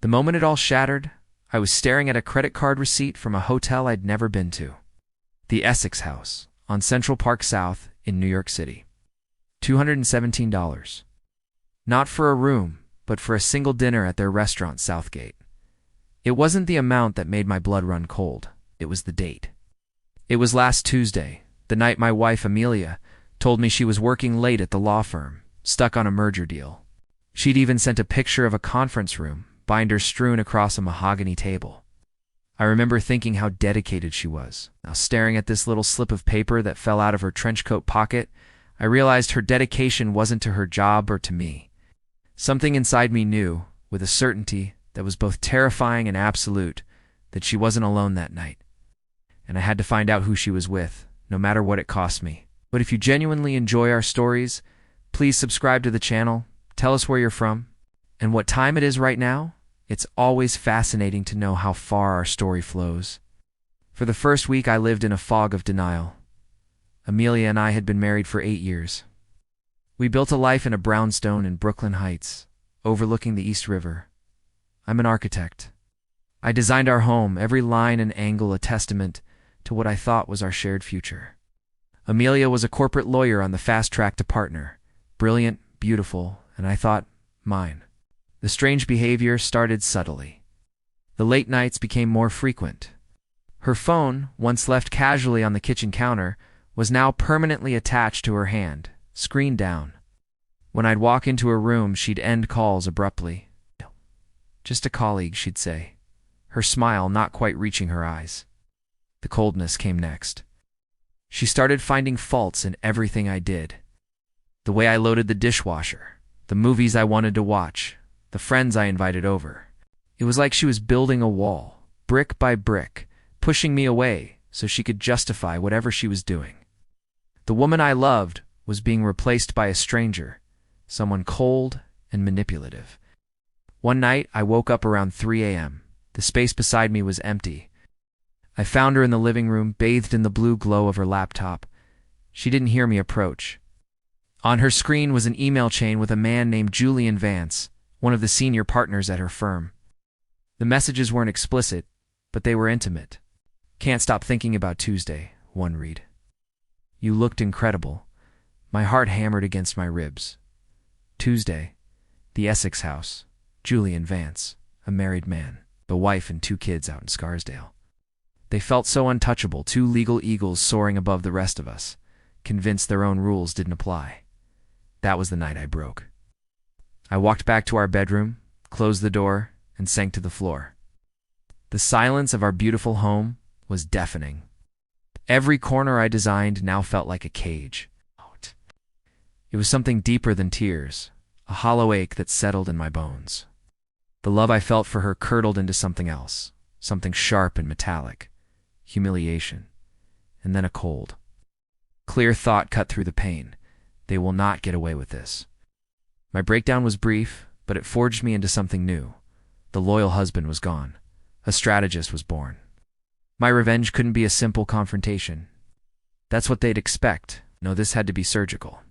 The moment it all shattered, I was staring at a credit card receipt from a hotel I'd never been to. The Essex House, on Central Park South in New York City. $217. Not for a room, but for a single dinner at their restaurant, Southgate. It wasn't the amount that made my blood run cold. It was the date. It was last Tuesday, the night my wife, Amelia, told me she was working late at the law firm, stuck on a merger deal. She'd even sent a picture of a conference room, binders strewn across a mahogany table. I remember thinking how dedicated she was. Now, staring at this little slip of paper that fell out of her trench coat pocket, I realized her dedication wasn't to her job or to me. Something inside me knew, with a certainty that was both terrifying and absolute, that she wasn't alone that night. And I had to find out who she was with, no matter what it cost me. But if you genuinely enjoy our stories, please subscribe to the channel, tell us where you're from, and what time it is right now. It's always fascinating to know how far our story flows. For the first week, I lived in a fog of denial. Amelia and I had been married for 8 years. We built a life in a brownstone in Brooklyn Heights, overlooking the East River. I'm an architect. I designed our home, every line and angle a testament to what I thought was our shared future. Amelia was a corporate lawyer on the fast track to partner, brilliant, beautiful, and I thought, mine. The strange behavior started subtly. The late nights became more frequent. Her phone, once left casually on the kitchen counter, was now permanently attached to her hand, screen down. When I'd walk into her room, she'd end calls abruptly. "Just a colleague," she'd say, her smile not quite reaching her eyes. The coldness came next. She started finding faults in everything I did. The way I loaded the dishwasher, the movies I wanted to watch, the friends I invited over. It was like she was building a wall, brick by brick, pushing me away so she could justify whatever she was doing. The woman I loved was being replaced by a stranger, someone cold and manipulative. One night, I woke up around 3 a.m. The space beside me was empty. I found her in the living room, bathed in the blue glow of her laptop. She didn't hear me approach. On her screen was an email chain with a man named Julian Vance, one of the senior partners at her firm. The messages weren't explicit, but they were intimate. "Can't stop thinking about Tuesday," one read. "You looked incredible." My heart hammered against my ribs. Tuesday, the Essex House, Julian Vance, a married man, a wife and 2 kids out in Scarsdale. They felt so untouchable, 2 legal eagles soaring above the rest of us, convinced their own rules didn't apply. That was the night I broke. I walked back to our bedroom, closed the door, and sank to the floor. The silence of our beautiful home was deafening. Every corner I designed now felt like a cage. It was something deeper than tears, a hollow ache that settled in my bones. The love I felt for her curdled into something else, something sharp and metallic. Humiliation. And then a cold. Clear thought cut through the pain. They will not get away with this. My breakdown was brief, but it forged me into something new. The loyal husband was gone. A strategist was born. My revenge couldn't be a simple confrontation. That's what they'd expect. No, this had to be surgical.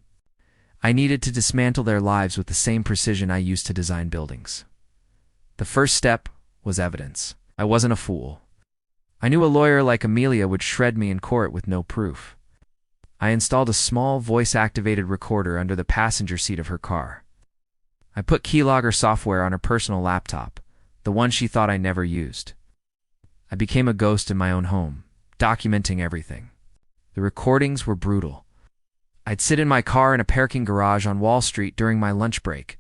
I needed to dismantle their lives with the same precision I used to design buildings. The first step was evidence. I wasn't a fool. I knew a lawyer like Amelia would shred me in court with no proof. I installed a small voice-activated recorder under the passenger seat of her car. I put keylogger software on her personal laptop, the one she thought I never used. I became a ghost in my own home, documenting everything. The recordings were brutal. I'd sit in my car in a parking garage on Wall Street during my lunch break,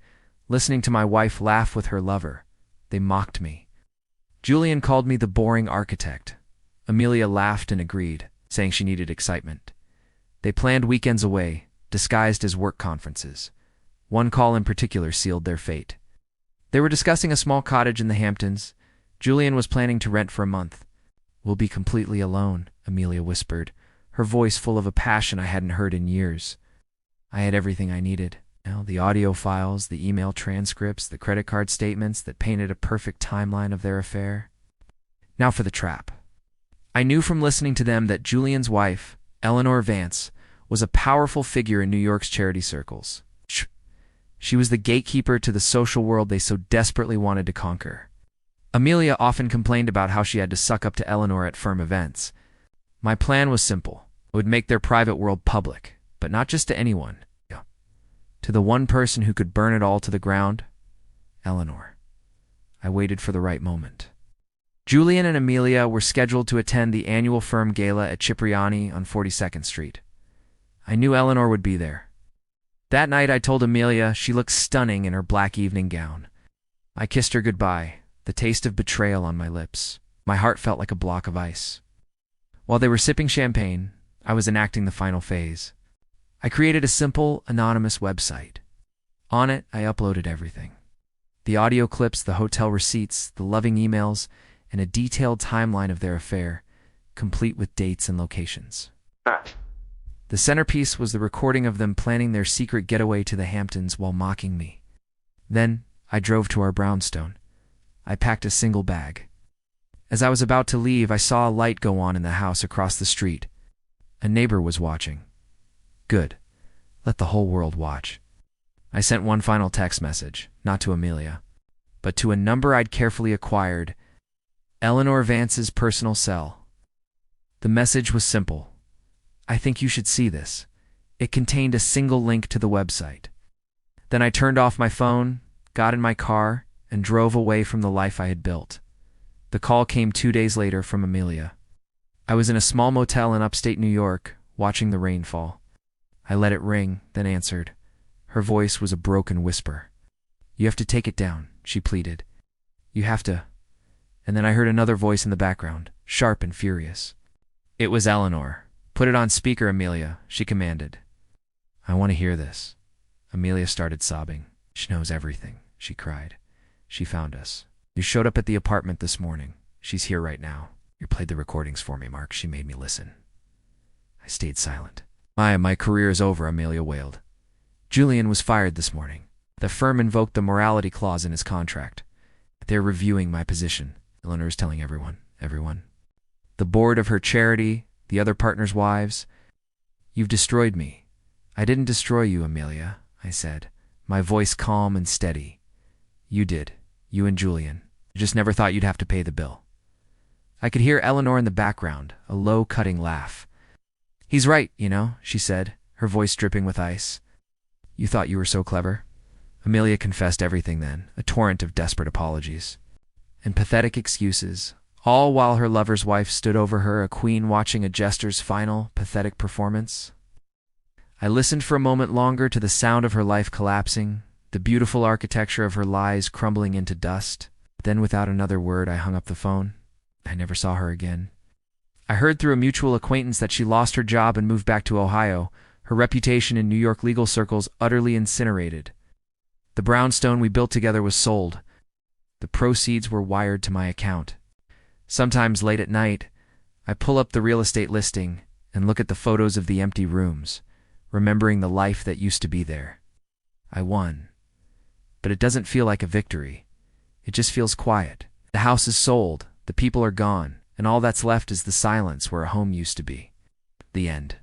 listening to my wife laugh with her lover. They mocked me. Julian called me the boring architect. Amelia laughed and agreed, saying she needed excitement. They planned weekends away, disguised as work conferences. One call in particular sealed their fate. They were discussing a small cottage in the Hamptons. Julian was planning to rent for a month. "We'll be completely alone," Amelia whispered, her voice full of a passion I hadn't heard in years. I had everything I needed. The audio files, the email transcripts, the credit card statements that painted a perfect timeline of their affair. Now for the trap. I knew from listening to them that Julian's wife, Eleanor Vance, was a powerful figure in New York's charity circles. She was the gatekeeper to the social world they so desperately wanted to conquer. Amelia often complained about how she had to suck up to Eleanor at firm events. My plan was simple. I would make their private world public, but not just to anyone. To the one person who could burn it all to the ground, Eleanor. I waited for the right moment. Julian and Amelia were scheduled to attend the annual firm gala at Cipriani on 42nd Street. I knew Eleanor would be there. That night I told Amelia she looked stunning in her black evening gown. I kissed her goodbye, the taste of betrayal on my lips. My heart felt like a block of ice. While they were sipping champagne, I was enacting the final phase. I created a simple, anonymous website. On it, I uploaded everything. The audio clips, the hotel receipts, the loving emails, and a detailed timeline of their affair, complete with dates and locations. The centerpiece was the recording of them planning their secret getaway to the Hamptons while mocking me. Then, I drove to our brownstone. I packed a single bag. As I was about to leave, I saw a light go on in the house across the street. A neighbor was watching. Good. Let the whole world watch. I sent one final text message, not to Amelia, but to a number I'd carefully acquired, Eleanor Vance's personal cell. The message was simple. I think you should see this. It contained a single link to the website. Then I turned off my phone, got in my car, and drove away from the life I had built. The call came 2 days later from Amelia. I was in a small motel in upstate New York, watching the rain fall. I let it ring, then answered. Her voice was a broken whisper. You have to take it down, she pleaded. You have to. And then I heard another voice in the background, sharp and furious. It was Eleanor. Put it on speaker, Amelia, she commanded. I want to hear this. Amelia started sobbing. She knows everything, she cried. She found us. You showed up at the apartment this morning. She's here right now. You played the recordings for me, Mark. She made me listen. I stayed silent. My career is over, Amelia wailed. Julian was fired this morning. The firm invoked the morality clause in his contract. They're reviewing my position. Eleanor is telling everyone. The board of her charity, the other partners' wives. You've destroyed me. I didn't destroy you, Amelia, I said, my voice calm and steady. You did. You and Julian. I just never thought you'd have to pay the bill. I could hear Eleanor in the background, a low, cutting laugh. He's right, she said, her voice dripping with ice. You thought you were so clever? Amelia confessed everything then, a torrent of desperate apologies and pathetic excuses, all while her lover's wife stood over her, a queen watching a jester's final, pathetic performance. I listened for a moment longer to the sound of her life collapsing, the beautiful architecture of her lies crumbling into dust. Then without another word, I hung up the phone. I never saw her again. I heard through a mutual acquaintance that she lost her job and moved back to Ohio, her reputation in New York legal circles utterly incinerated. The brownstone we built together was sold. The proceeds were wired to my account. Sometimes late at night, I pull up the real estate listing and look at the photos of the empty rooms, remembering the life that used to be there. I won. But it doesn't feel like a victory. It just feels quiet. The house is sold, the people are gone, and all that's left is the silence where a home used to be. The end.